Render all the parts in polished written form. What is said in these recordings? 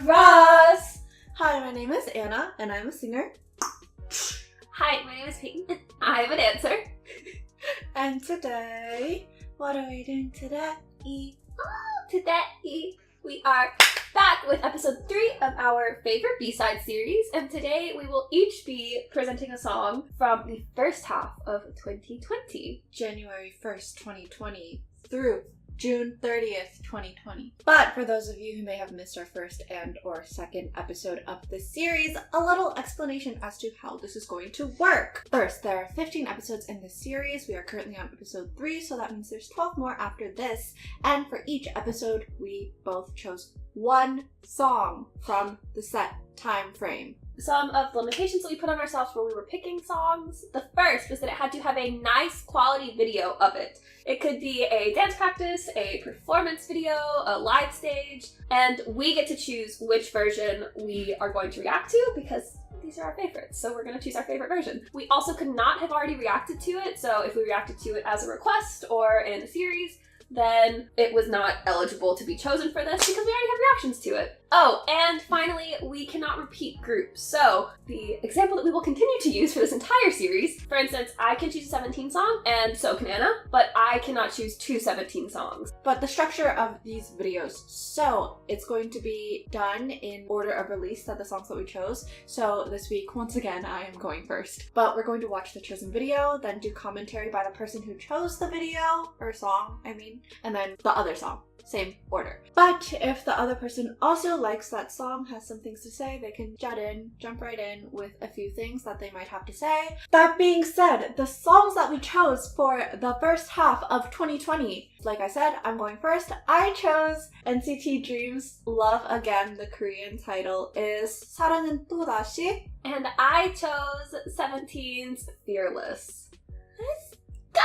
Cross! Hi, my name is Anna, and I'm a singer. Hi, my name is Peyton, and I'm a dancer. And today, what are we doing today? Today, we are back with episode 3 of our favorite B-side series, and today we will each be presenting a song from the first half of 2020. January 1st, 2020 through June 30th, 2020. But for those of you who may have missed our first and or second episode of this series, a little explanation as to how this is going to work. First, there are 15 episodes in this series. We are currently on episode 3, so that means there's 12 more after this. And for each episode, we both chose one song from the set time frame. Some of the limitations that we put on ourselves when we were picking songs. The first was that it had to have a nice quality video of it. It could be a dance practice, a performance video, a live stage, and we get to choose which version we are going to react to because these are our favorites, so we're going to choose our favorite version. We also could not have already reacted to it, so if we reacted to it as a request or in the series, then it was not eligible to be chosen for this because we already have reactions to it. Oh, and finally, we cannot repeat groups. So the example that we will continue to use for this entire series, for instance, I can choose a 17 song and so can Anna, but I cannot choose 2 17 songs. But the structure of these videos, so it's going to be done in order of release of the songs that we chose. So this week, once again, I am going first. But we're going to watch the chosen video, then do commentary by the person who chose the video, or song, I mean, and then the other song. Same order. But if the other person also likes that song, has some things to say, they can jump right in with a few things that they might have to say. That being said, the songs that we chose for the first half of 2020, like I said, I'm going first. I chose NCT Dream's Love Again. The Korean title is 사랑은 또다시. And I chose 17's Fearless. Let's go!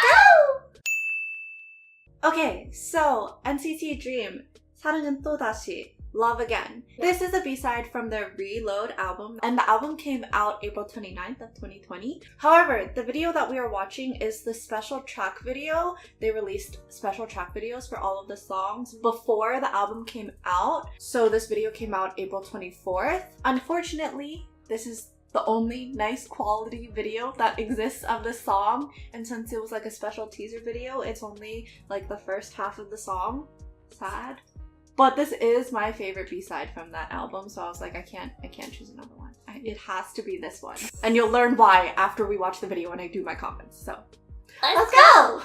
Okay, so NCT Dream, 사랑은 또다시, Love Again. This is a B-side from their Reload album, and the album came out April 29th of 2020. However, the video that we are watching is the special track video. They released special track videos for all of the songs before the album came out, so this video came out April 24th. Unfortunately, this is the only nice quality video that exists of the song, and since it was like a special teaser video, it's only like the first half of the song. Sad. But this is my favorite B-side from that album, so I was like, I can't choose another one. It has to be this one. And you'll learn why after we watch the video and I do my comments, so let's go!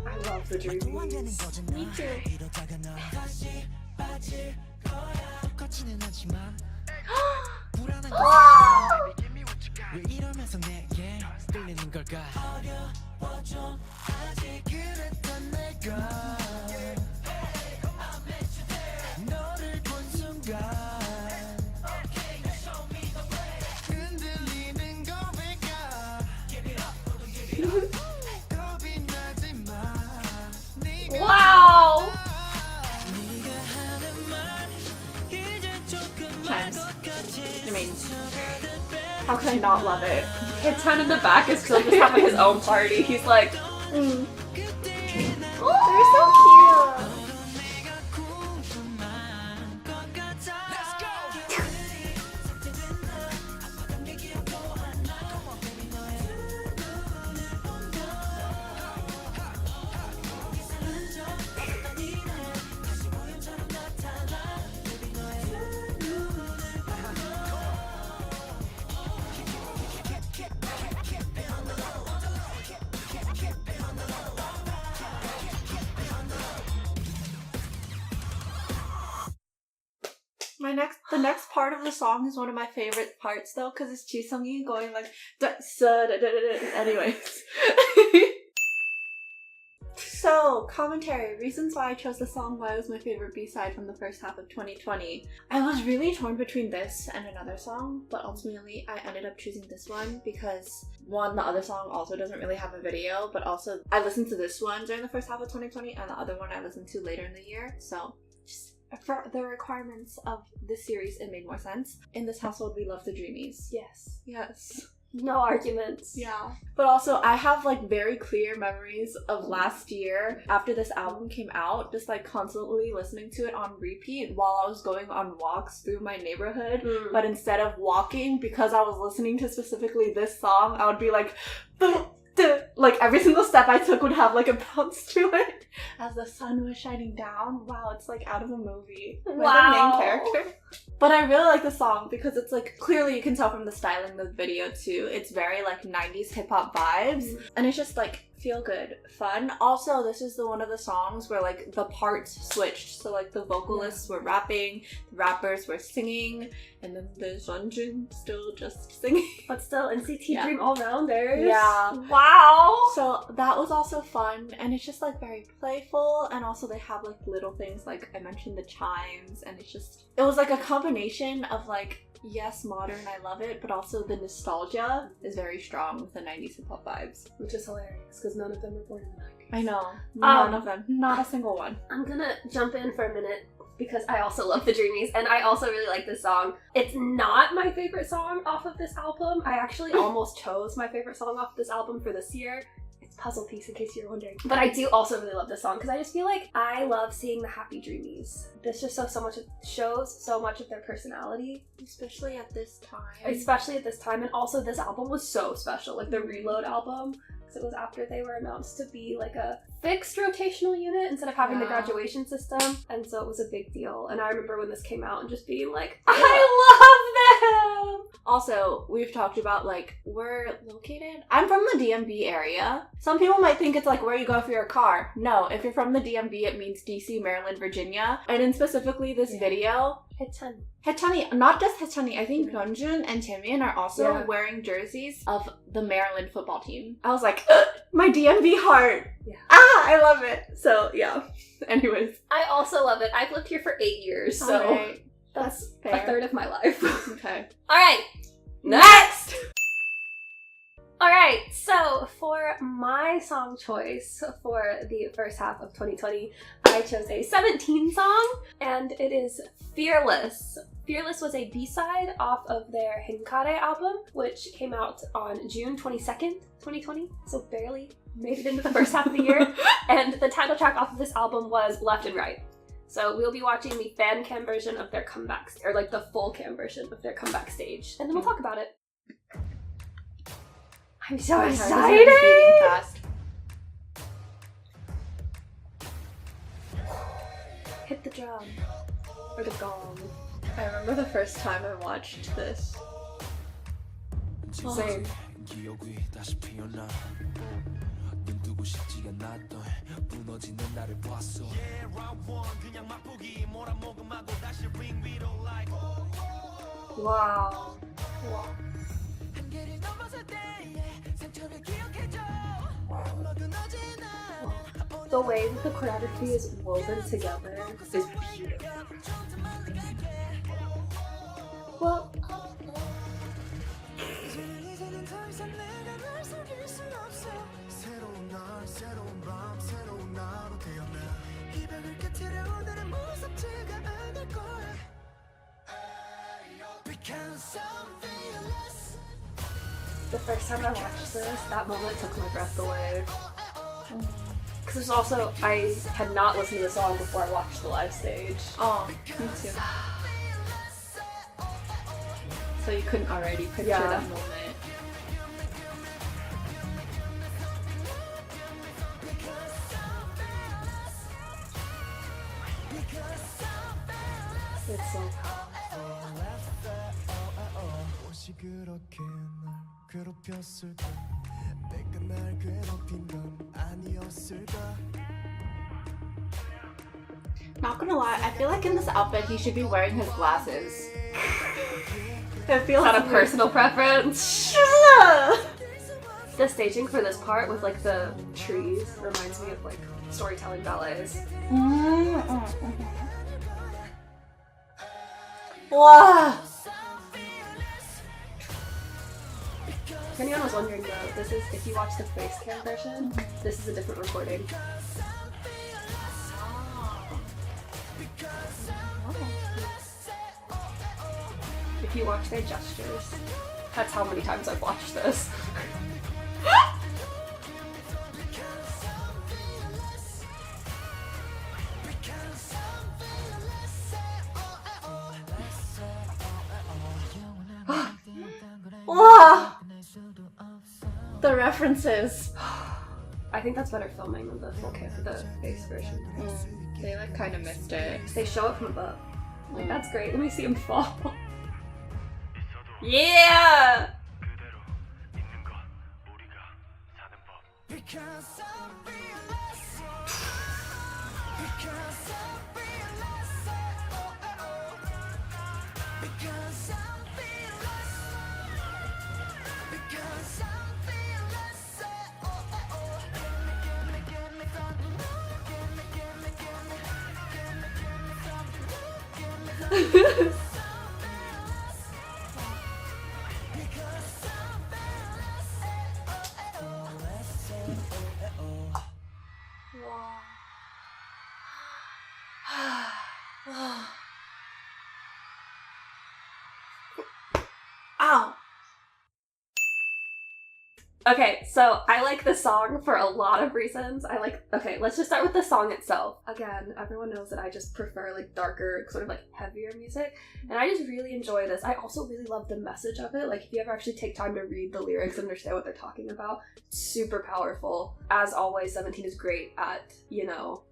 I love the Dreamies. Me too. Wow! Wow! Chimes. I mean, how can I not love it? Kid 10 in the back is still just having his own party. He's like, They're so cute! The next part of the song is one of my favorite parts though, because it's Jisung going like anyways. So, commentary, reasons why I chose the song, why it was my favorite B-side from the first half of 2020. I was really torn between this and another song, but ultimately I ended up choosing this one because one, the other song also doesn't really have a video, but also I listened to this one during the first half of 2020 and the other one I listened to later in the year, so just for the requirements of this series, it made more sense. In this household, we love the Dreamies. yes. Yes. No arguments. Yeah. But also, I have like very clear memories of last year after this album came out, just like constantly listening to it on repeat while I was going on walks through my neighborhood. But instead of walking, because I was listening to specifically this song, I would be like, like every single step I took would have like a bounce to it as the sun was shining down. Wow, it's like out of a movie. Wow. The main character. But I really like the song because it's like, clearly you can tell from the styling of the video too. It's very like 90s hip hop vibes. And it's just like feel good, fun. Also, this is one of the songs where like the parts switched. So like the vocalists were rapping, the rappers were singing, and then the Sunjun still just singing. But still, NCT Dream all-rounders. Yeah. Wow! So that was also fun, and it's just like very playful, and also they have like little things like I mentioned the chimes, and it was like a combination of like, yes, modern, I love it, but also the nostalgia is very strong with the 90s hip hop vibes. Which is hilarious, because none of them were born in the 90s. I know. None of them. Not a single one. I'm gonna jump in for a minute, because I also love the Dreamies, and I also really like this song. It's not my favorite song off of this album. I actually almost chose my favorite song off this album for this year. It's Puzzle Piece, in case you're wondering. But I do also really love this song, because I just feel like I love seeing the happy Dreamies. This just shows so much of their personality. Especially at this time. And also this album was so special, like the Reload album. It was after they were announced to be like a fixed rotational unit instead of having the graduation system, and so it was a big deal. And I remember when this came out and just being like, I love them! Also, we've talked about like we're located. I'm from the DMV area. Some people might think it's like where you go for your car. No, if you're from the DMV, it means DC, Maryland, Virginia. And in specifically this video, Haechani, not just Haechani, I think Hyunjun and Taemin are also wearing jerseys of the Maryland football team. I was like, my DMV heart. Yeah. I love it. So yeah. Anyways. I also love it. I've lived here for 8 years, so that's fair. A third of my life. Okay. Alright, next! Alright, so for my song choice for the first half of 2020, I chose a 17 song, and it is Fearless. Fearless was a B-side off of their Hinkare album, which came out on June 22nd, 2020, so barely made it into the first half of the year. And the title track off of this album was Left and Right. So we'll be watching the fan cam version of their comeback, or like the full cam version of their comeback stage, and then we'll talk about it. I'm so excited! Hit the drum. Or the gong. I remember the first time I watched this. Same. Wow. The way that the choreography is woven together is beautiful. Well, the first time I watched this, that moment took my breath away. Because there's also, I had not listened to the song before I watched the live stage. Oh, me too. So you couldn't already picture that moment. It's so Not gonna lie, I feel like in this outfit he should be wearing his glasses. It feels not a personal preference. The staging for this part with like the trees reminds me of like storytelling ballets. Wow. If anyone was wondering though, this is, if you watch the face cam version, this is a different recording. If you watch their gestures. That's how many times I've watched this. Wow. The references. I think that's better filming than the full the face version. They like kind of missed it. They show it from above. Like, that's great. Let me see him fall. Yeah! Ow. Okay, so I like this song for a lot of reasons. Okay, let's just start with the song itself. Again, everyone knows that I just prefer like darker, sort of like heavier music, and I just really enjoy this. I also really love the message of it. Like, if you ever actually take time to read the lyrics and understand what they're talking about, it's super powerful. As always, 17 is great at, you know,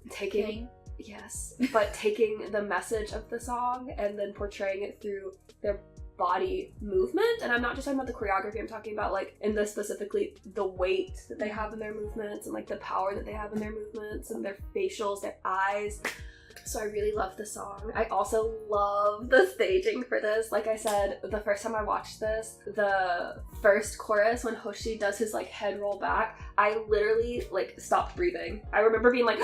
taking the message of the song and then portraying it through their body movement. And I'm not just talking about the choreography, I'm talking about, like, in this specifically, the weight that they have in their movements and like the power that they have in their movements and their facials, their eyes. So I really love the song. I also love the staging for this. Like I said, the first time I watched this, the first chorus when Hoshi does his like head roll back, I literally like stopped breathing. I remember being like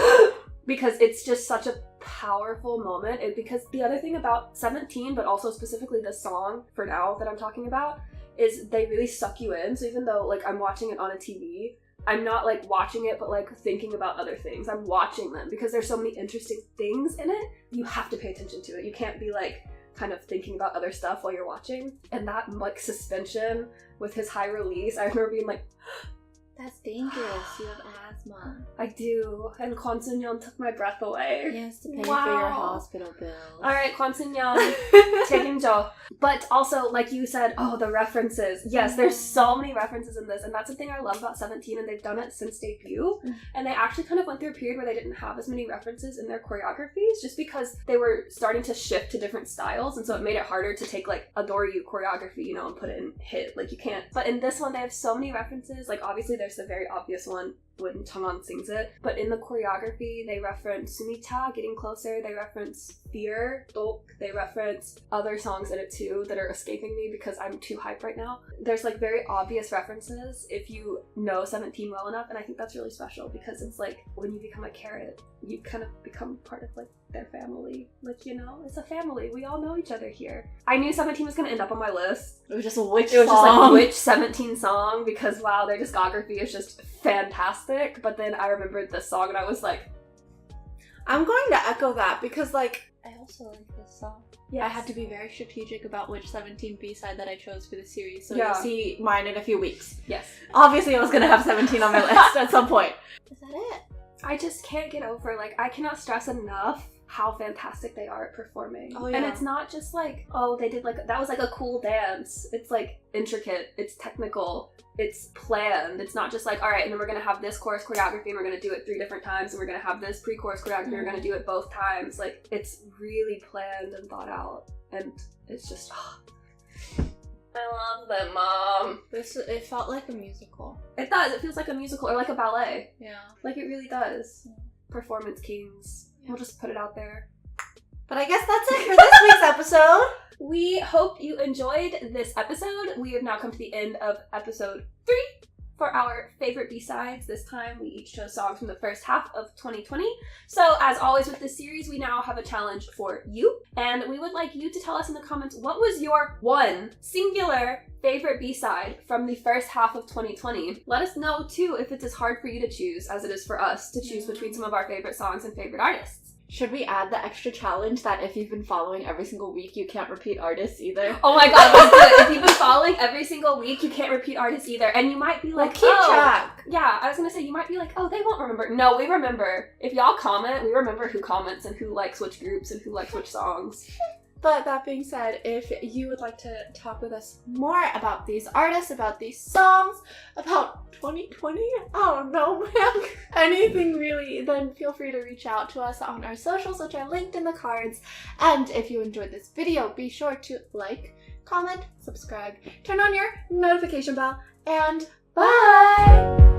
because it's just such a powerful moment. Because the other thing about 17, but also specifically the song for now that I'm talking about, is they really suck you in. So even though like I'm watching it on a TV, I'm not like watching it but like thinking about other things. I'm watching them because there's so many interesting things in it. You have to pay attention to it. You can't be like kind of thinking about other stuff while you're watching. And that like suspension with his high release, I remember being like, that's dangerous. You have asthma. I do. And Kwon Soon-yeon took my breath away. He has to pay for your hospital bills. Alright, Kwon Soon-yeon, 책임져. But also, like you said, the references. Yes, there's so many references in this, and that's the thing I love about 17, and they've done it since debut. And they actually kind of went through a period where they didn't have as many references in their choreographies, just because they were starting to shift to different styles, and so it made it harder to take like Adore You choreography, you know, and put it in hit. Like, you can't. But in this one, they have so many references. Like, obviously there's the very obvious one when Changwon sings it, but in the choreography they reference Sumita, Getting Closer, they reference Fear, Dok, they reference other songs in it too that are escaping me because I'm too hyped right now. There's like very obvious references if you know 17 well enough, and I think that's really special because it's like when you become a carrot, you kind of become part of like their family. Like, you know, it's a family. We all know each other here. I knew 17 was gonna end up on my list. It was just which It was just like which 17 song, because wow, their discography is just fantastic. But then I remembered this song and I was like, I'm going to echo that because like I also like this song. Yeah, I had to be very strategic about which 17 B-side that I chose for the series, so Yeah. you'll see mine in a few weeks. yes. Obviously I was gonna have 17 on my list at some point. Is that it? I just can't get over, like, I cannot stress enough how fantastic they are at performing. Oh, yeah. And it's not just like, oh, they did like, that was like a cool dance. It's like intricate, it's technical, it's planned. It's not just like, all right, and then we're gonna have this chorus choreography and we're gonna do it 3 different times, and we're gonna have this pre-chorus choreography and we're gonna do it both times. Like, it's really planned and thought out, and it's just, I love them, Mom. It felt like a musical. It does. It feels like a musical or like a ballet. Yeah. Like, it really does. Yeah. Performance kings. We'll just put it out there. But I guess that's it for this week's episode. We hope you enjoyed this episode. We have now come to the end of episode 3 for our favorite B-sides. This time we each chose songs from the first half of 2020. So as always with this series, we now have a challenge for you. And we would like you to tell us in the comments, what was your one singular favorite B-side from the first half of 2020? Let us know too if it's as hard for you to choose as it is for us to choose between some of our favorite songs and favorite artists. Should we add the extra challenge that if you've been following every single week, you can't repeat artists either? Oh my god, let's do it. If you've been following every single week, you can't repeat artists either. And you might be like, keep track. Yeah, I was gonna say, you might be like, oh, they won't remember. No, we remember. If y'all comment, we remember who comments and who likes which groups and who likes which songs. But that being said, if you would like to talk with us more about these artists, about these songs, about 2020, I don't know, man, anything really, then feel free to reach out to us on our socials, which are linked in the cards. And if you enjoyed this video, be sure to like, comment, subscribe, turn on your notification bell, and bye!